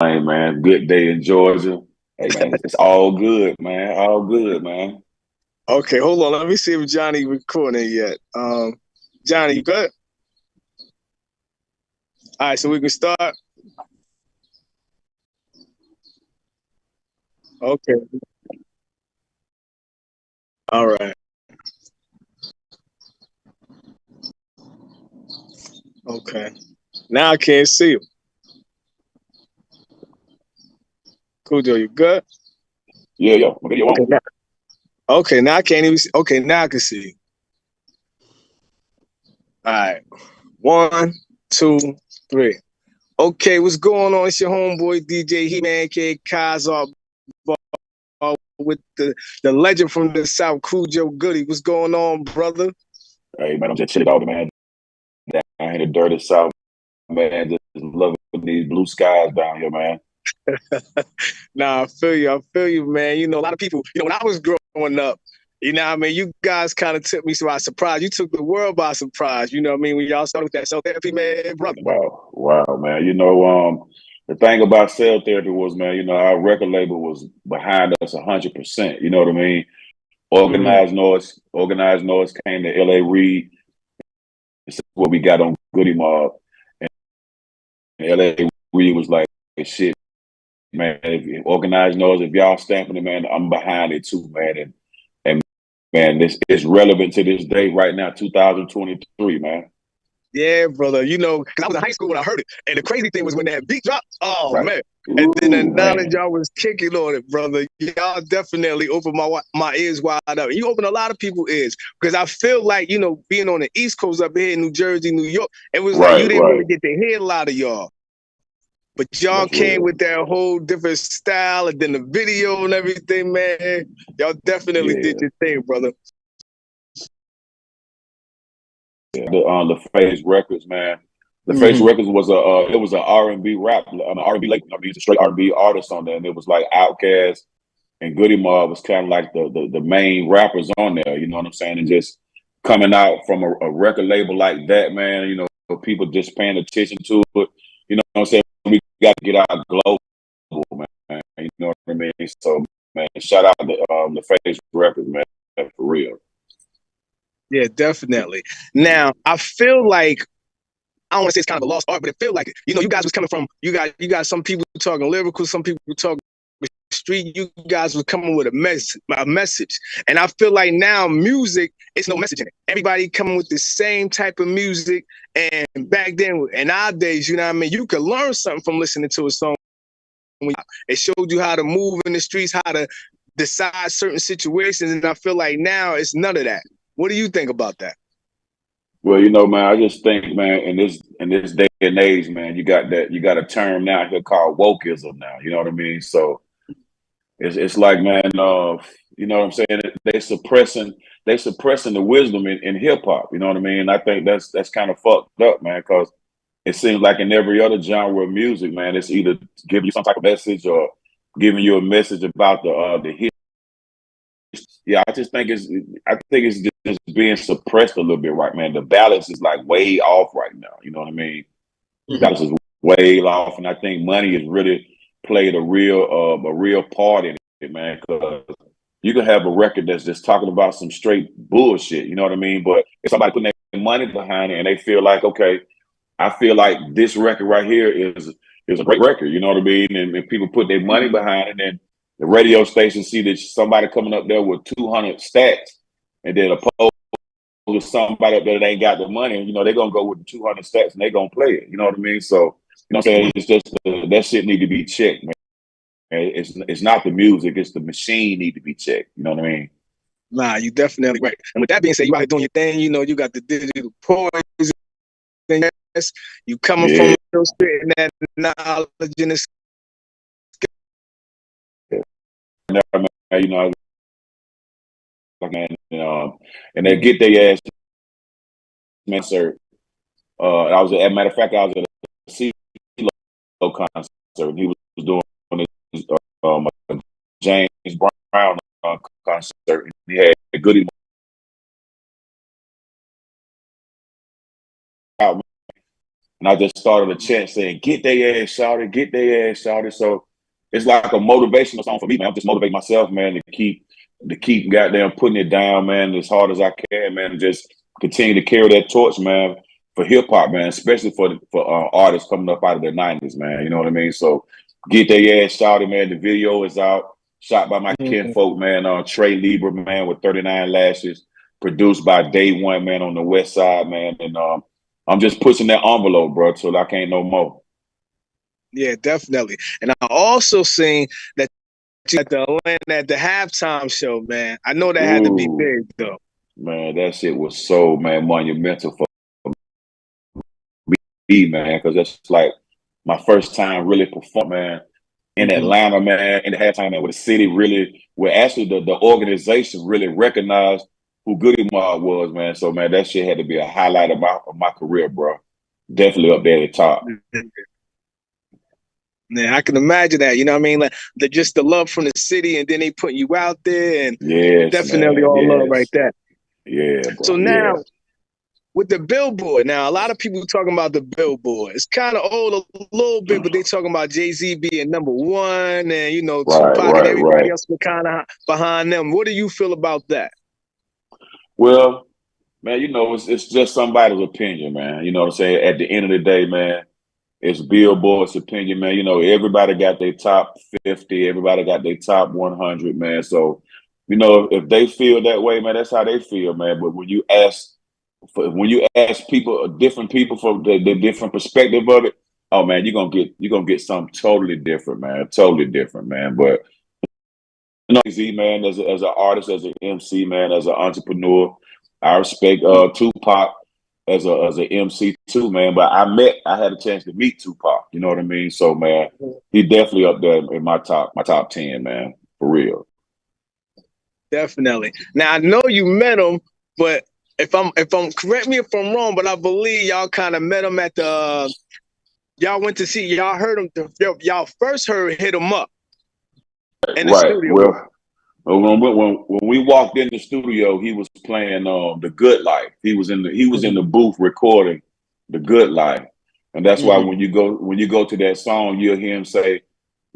Hey man, good day in Georgia. Hey man, it's all good, man. All good, man. Okay, hold on. Let me see if Johnny recording yet. Johnny, you good? All right, so we can start. Okay. All right. Okay. Now I can't see you. Cujo, you good? Yeah, yo, my video Okay. on. Now I can't even see. Okay, now I can see you. All right. One, two, three. Okay, what's going on? It's your homeboy DJ He-Man, aka Kazar, with the legend from the South, Cujo Goody. What's going on, brother? Hey man, I'm just chilling out, man. Down here in the dirty south, man. Just loving these blue skies down here, man. Nah, I feel you. I feel you, man. You know, a lot of people, when I was growing up, what I mean? You guys kind of took me by surprise. You took the world by surprise. You know what I mean? When y'all started with that cell therapy, man, brother. Wow, man. The thing about cell therapy was, man, our record label was behind us 100%. You know what I mean? Mm-hmm. Organized noise came to LA Reid. This is what we got on Goody Mob. And LA Reid was like, shit, man, if organized knows if y'all stamping it, man, I'm behind it too, man. And man, this is relevant to this day right now, 2023, man. Yeah, brother. You know, because I was in high school when I heard it. And the crazy thing was when that beat dropped, oh, Right. man. And then the Ooh, knowledge man. y'all was kicking on it, brother. Y'all definitely opened my ears wide up. You opened a lot of people's ears because I feel like, being on the East Coast up here in New Jersey, New York, it was like you Right, didn't right. really get to hear a lot of y'all. But y'all That's came real. with that whole different style and then the video and everything, man. Y'all definitely did Yeah. your thing, brother. Yeah. The Face Records, man. The Face Mm-hmm. Records was it was an R&B rap, an R&B label. I mean, it's a straight R&B artist on there, and it was like Outkast and Goody Mob was kind of like the main rappers on there. You know what I'm saying? And just coming out from a record label like that, man. People just paying attention to it. You know what I'm saying? We got to get out global, man. You know what I mean? So, man, shout out the Face Records, man, for real. Yeah, definitely. Now, I feel like I don't want to say it's kind of a lost art, but it feels like it. You guys was coming from you got some people talking lyrical, some people talking street. You guys was coming with a message, and I feel like now music, it's no message in it. Everybody coming with the same type of music, and back then and nowadays, you know what I mean. You could learn something from listening to a song. It showed you how to move in the streets, how to decide certain situations, and I feel like now it's none of that. What do you think about that? Well, man, I just think, man, in this day and age, man, you got a term now here called wokeism now. You know what I mean? So it's like, man, you know what I'm saying? They suppressing the wisdom in hip hop. You know what I mean? I think that's kind of fucked up, man, because it seems like in every other genre of music, man, it's either giving you some type of message or giving you a message about the hit. Yeah, I think it's just being suppressed a little bit, right, man. The balance is like way off right now. You know what I mean? Mm-hmm. Balance is way off, and I think money has really played a real part in it, man. Because you can have a record that's just talking about some straight bullshit. You know what I mean? But if somebody putting their money behind it and they feel like, okay, I feel like this record right here is a great record. You know what I mean? And people put their money behind it, and the radio station see that somebody coming up there with 200 stats, and then opposed to somebody up there that ain't got the money, they're gonna go with the 200 stats and they're gonna play it. You know what I mean? So, you know what I'm saying? It's just that shit need to be checked, man. It's not the music, it's the machine need to be checked. You know what I mean? Nah, you definitely right. And with that being said, you out here doing your thing. You got the digital poison. Yes, you coming from Yeah. spitting that knowledge and this. Man, like, man, and they get their ass, man, sir. As a matter of fact, I was at a CeeLo concert, and he was doing his James Brown concert, and he had a Goody out. and I just started a chant saying, "Get their ass shouted, get their ass shouted." So it's like a motivational song for me, man. I'm just motivating myself, man, to keep goddamn putting it down, man, as hard as I can, man, and just continue to carry that torch, man, for hip hop, man, especially for artists coming up out of the '90s, man. You know what I mean? So get their ass shouted, man. The video is out, shot by my kinfolk, man, Trey Lieber, man, with 39 Lashes, produced by Day One, man, on the West Side, man, and I'm just pushing that envelope, bro, till I can't no more. Yeah, definitely. And I also seen that you at the Atlanta at the halftime show, man. I know that had to be big, though. Man, that shit was so, man, monumental for me, man, because that's like my first time really performing, man, in Atlanta, man, in the halftime, man, where the city really, where actually the organization really recognized who Goody Mob was, man. So, man, that shit had to be a highlight of my career, bro. Definitely up there at the top. Yeah, I can imagine that. You know what I mean? Like just the love from the city, and then they putting you out there, and definitely all love right there. Yeah, bro. So now with the Billboard, now a lot of people talking about the Billboard. It's kind of old a little bit, but they talking about Jay-Z being #1, and you know Tupac and everybody else were kind of behind them. What do you feel about that? Well, man, you know, it's just somebody's opinion, man. You know what I'm saying? At the end of the day, man, it's Billboard's opinion, man. You know, everybody got their top 50, everybody got their top 100, man. So, you know, if they feel that way, man, that's how they feel, man. But when you ask people, different people for the different perspective of it, oh man, you're gonna get something totally different, man. Totally different, man. But you know, Z, man, as an artist, as an MC, man, as an entrepreneur, I respect Tupac as an MC too, man. But I had a chance to meet Tupac. You know what I mean? So, man, he definitely up there in my top 10, man, for real. Definitely. Now I know you met him, but if I'm correct me if I'm wrong, but I believe y'all kind of met him at the y'all went to see y'all heard him y'all first hit him up in the studio. Well, when we walked in the studio, he was playing The Good Life. He was in the booth recording The Good Life, and that's why when you go to that song, you'll hear him say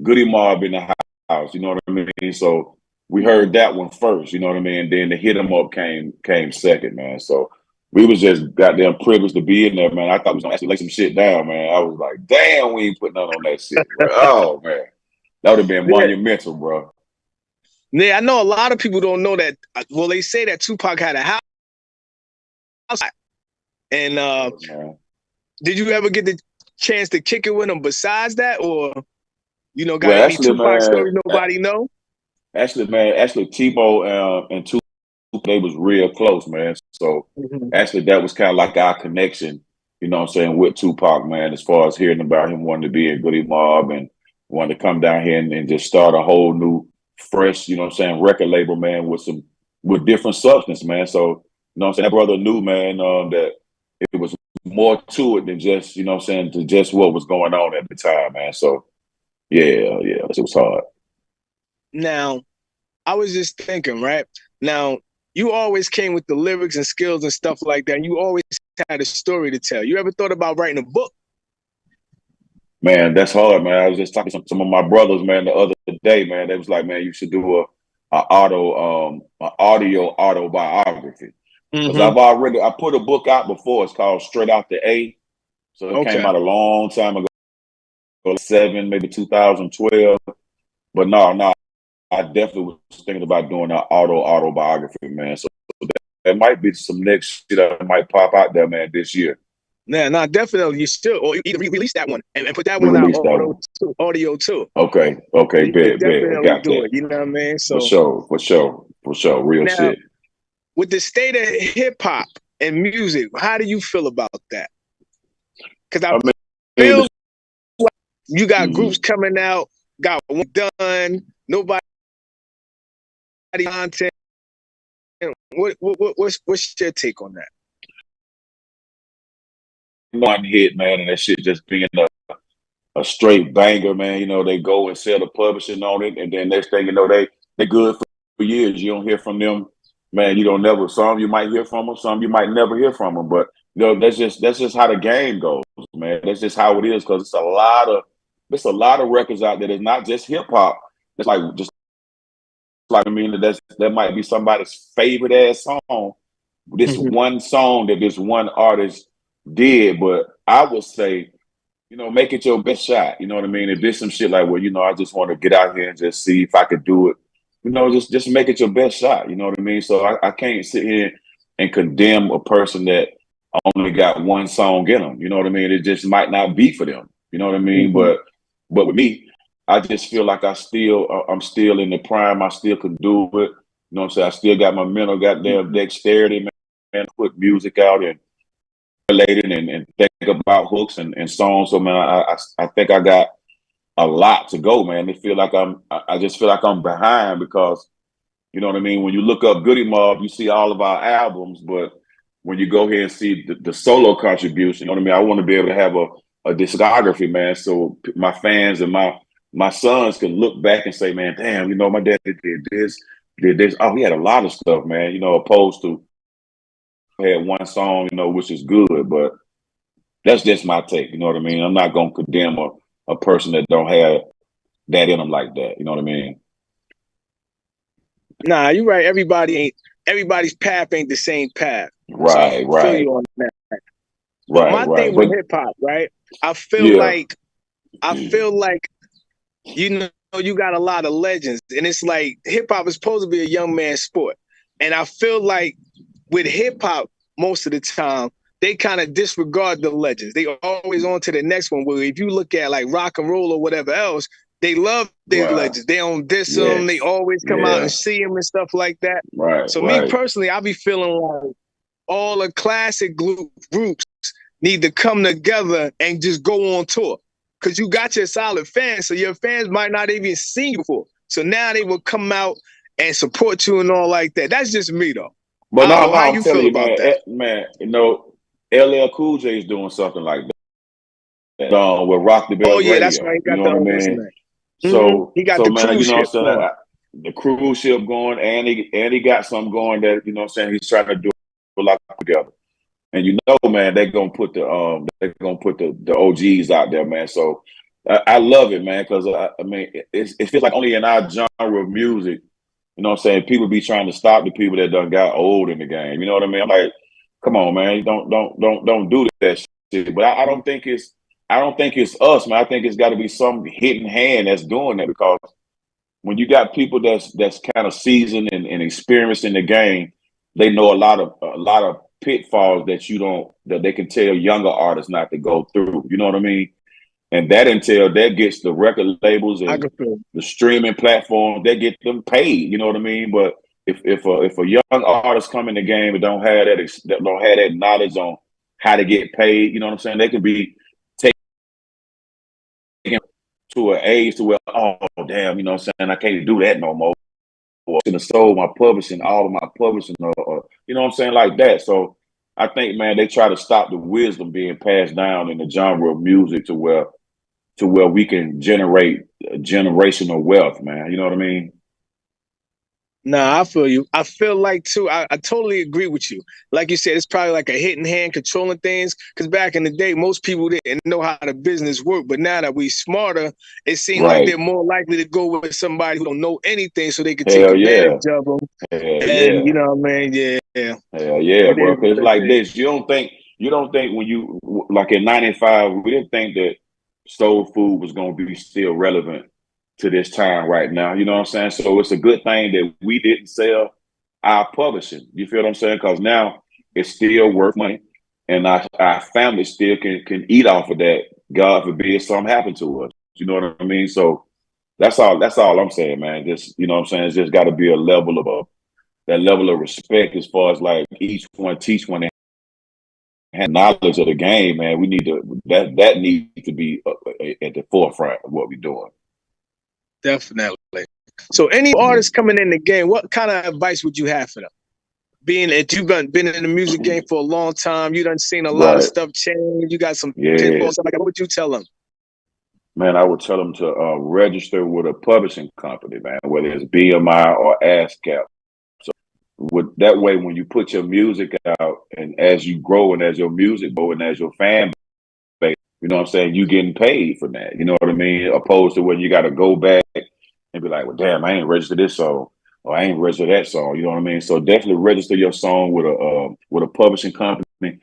Goody Mob in the house. You know what I mean? So we heard that one first. You know what I mean? And then the hit 'em up came second, man. So we was just goddamn privileged to be in there, man. I thought we was gonna actually lay some shit down, man. I was like, damn, we ain't putting none on that shit, bro. Oh man, that would have been monumental, bro. Yeah, I know a lot of people don't know that. Well, they say that Tupac had a house. And did you ever get the chance to kick it with him besides that? Or, you know, got any Tupac story nobody know? Actually, Tebow and Tupac, they was real close, man. So actually that was kind of like our connection, you know what I'm saying, with Tupac, man, as far as hearing about him wanting to be a Goody Mob and wanting to come down here and just start a whole new fresh, you know what I'm saying, record label, man, with different substance, man. So, you know what I'm saying, that brother knew, man, that it was more to it than just, you know what I'm saying, to just what was going on at the time, man. So yeah, it was hard. Now, I was just thinking, right? Now, you always came with the lyrics and skills and stuff like that. And you always had a story to tell. You ever thought about writing a book? Man, that's hard, man. I was just talking to some of my brothers, man, the other day, man. They was like, man, you should do a audio autobiography. Because I put a book out before. It's called Straight Out the A. So it came out a long time ago, maybe 2012. But no, I definitely was thinking about doing an autobiography, man. So there might be some next shit that might pop out there, man, this year. Yeah, no, definitely. You still, or either release that one and put that one out on audio too. Okay, bet. Definitely do it. You know what I mean? So for sure, real shit. With the state of hip hop and music, how do you feel about that? Because I feel like you got groups coming out, got one done, nobody content. What's your take on that? One hit, man, and that shit just being a straight banger, man. You know, they go and sell the publishing on it, and then next thing you know, they good for years. You don't hear from them, man. You don't never. Some you might hear from them, some you might never hear from them. But That's just how the game goes, man. That's just how it is because it's a lot of records out there. It's not just hip hop. It's like just like I mean that might be somebody's favorite ass song. This one song that this one artist did, but I would say, make it your best shot. You know what I mean? If there's some shit like, well, I just want to get out here and just see if I could do it. Just make it your best shot. You know what I mean? So I can't sit here and condemn a person that only got one song in them. You know what I mean? It just might not be for them. You know what I mean? But with me, I just feel like I'm still in the prime. I still can do it. You know what I'm saying? I still got my mental goddamn dexterity, man, put music out and relate it and think about hooks and songs. So man, I think I got a lot to go, man. I just feel like I'm behind because, you know what I mean? When you look up Goody Mob, you see all of our albums, but when you go here and see the solo contribution, you know what I mean? I want to be able to have a discography, man, so my fans and my sons can look back and say, man, damn, my dad did this. Oh, he had a lot of stuff, man, opposed to had one song, which is good, but that's just my take. You know what I mean? I'm not going to condemn a person that don't have that in them like that. You know what I mean? Nah, you're right. Everybody's path ain't the same path. Right, so I feel you on that. But my thing with hip hop, right? I feel like you got a lot of legends, and it's like hip hop is supposed to be a young man's sport. And I feel like with hip hop, most of the time, they kind of disregard the legends. They always on to the next one. Where if you look at like rock and roll or whatever else, they love their legends. They don't diss them. They always come out and see them and stuff like that. Me personally, I be feeling like all the classic groups need to come together and just go on tour. Because you got your solid fans, so your fans might not even seen you before. So now they will come out and support you and all like that. That's just me, though. But no, I'm telling you, man, LL Cool J is doing something like that. With Rock the Bell Radio. That's right. You know what I mean? So he got the man, cruise ship going. The cruise ship going, and he got something going that he's trying to do a lot together. And man, they're gonna put the OGs out there, man. So I love it, man, because I mean it feels like only in our genre of music, people be trying to stop the people that done got old in the game. You know what I mean? I'm like, come on, man, don't do that shit. But I don't think it's us, man. I think it's got to be some hidden hand that's doing that, because when you got people that's kind of seasoned and experienced in the game, they know a lot of pitfalls that they can tell younger artists not to go through. You know what I mean? And that gets the record labels and the streaming platforms, they get them paid. You know what I mean? But if a young artist come in the game and don't have that knowledge on how to get paid, you know what I'm saying? They can be taken to an age to where, oh damn, you know what I'm saying, I can't do that no more. Or should have sold all of my publishing, or you know what I'm saying, like that. So I think, man, they try to stop the wisdom being passed down in the genre of music to where we can generate generational wealth, man. You know what I mean? Nah, I feel you. I feel like too, I totally agree with you. Like you said, it's probably like a hidden hand controlling things. Because back in the day, most people didn't know how the business worked. But now that we smarter, it seems like they're more likely to go with somebody who don't know anything, so they can take advantage of them. And you know what I mean? Yeah. Hell yeah, bro. Because it's like this. You don't think when you, like in '95, we didn't think that soul food was gonna be still relevant to this time right now. You know what I'm saying? So it's a good thing that we didn't sell our publishing. You feel what I'm saying? Because now it's still worth money, and our family still can eat off of that. God forbid something happened to us. You know what I mean? So that's all I'm saying, man. Just, you know what I'm saying? It's just got to be a level of that level of respect, as far as like each one teach one and have knowledge of the game, man. We need that needs to be at the forefront of what we're doing. Definitely. So any artists coming in the game, what kind of advice would you have for them? Being that you've been in the music game for a long time, you done seen a lot of stuff change, you got some pitfalls, like that. What would you tell them? Man, I would tell them to register with a publishing company, man, whether it's BMI or ASCAP. So with that way, when you put your music out, and as you grow, and as your music grow, and as your fan base, you know what I'm saying, you getting paid for that. You know what I mean? Opposed to when you got to go back and be like, well, damn, I ain't registered this song, or I ain't registered that song. You know what I mean? So definitely register your song with a publishing company,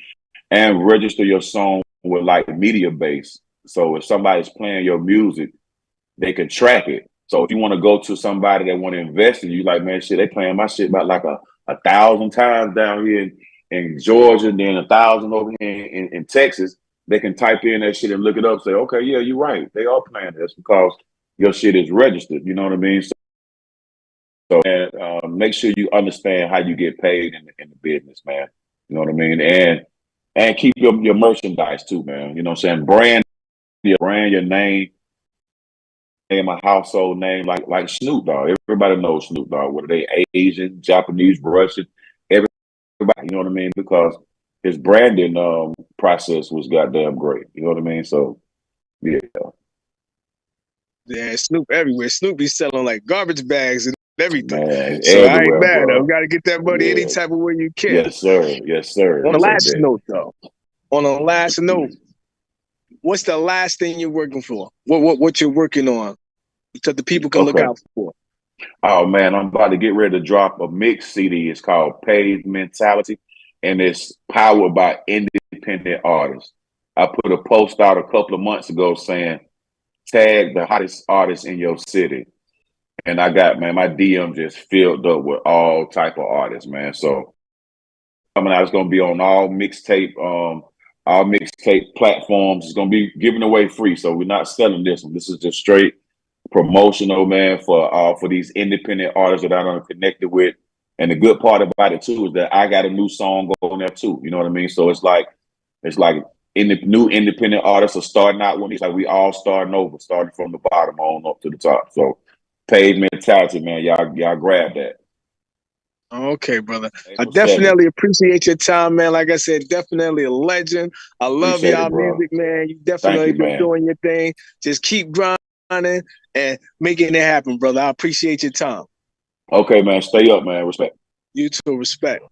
and register your song with like media base. So if somebody's playing your music, they can track it. So if you want to go to somebody that want to invest in you, like, man, shit, they playing my shit about like a 1,000 times down here in Georgia, then 1,000 over here in Texas. They can type in that shit and look it up. Say, okay, yeah, you're right. They are playing this because your shit is registered. You know what I mean? So and make sure you understand how you get paid in the business, man. You know what I mean? And keep your merchandise too, man. You know what I'm saying? Brand your name a household name like Snoop Dogg. Everybody knows Snoop Dogg, whether they Asian, Japanese, Russian, everybody, you know what I mean? Because his branding process was goddamn great. You know what I mean? So yeah. Yeah, Snoop everywhere. Snoop be selling like garbage bags and everything. Man, So I ain't everywhere, mad. We bro. got to get that money any Yeah. type of way you can. Yes, sir. Yes, sir. On the So last bet. note, though, on the last note, what's the last thing you're working for? What you're working on, so the people can look Okay. out for? Oh man, I'm about to get ready to drop a mix CD. It's called Paid Mentality, and it's powered by independent artists. I put a post out a couple of months ago saying, tag the hottest artists in your city. And I got, man, my DM just filled up with all type of artists, man. So coming out, it's gonna be on all mixtape platforms. It's gonna be given away free. So we're not selling this one. This is just straight promotional, man, for these independent artists that I'm connected with. And the good part about it too is that I got a new song going there too. You know what I mean? So it's like in the new independent artists are starting out with me. It's like we all starting over, starting from the bottom on up to the top. So Paid Mentality, man, y'all grab that. Okay, brother. Thanks I for selling. definitely appreciate your time, man. Like I said, definitely a legend. I love Appreciate it, y'all bro. music, man. You Thank definitely you, been man. doing your thing. Just keep grinding and making it happen, brother. I appreciate your time. Okay, man. Stay up, man. Respect. You too. Respect.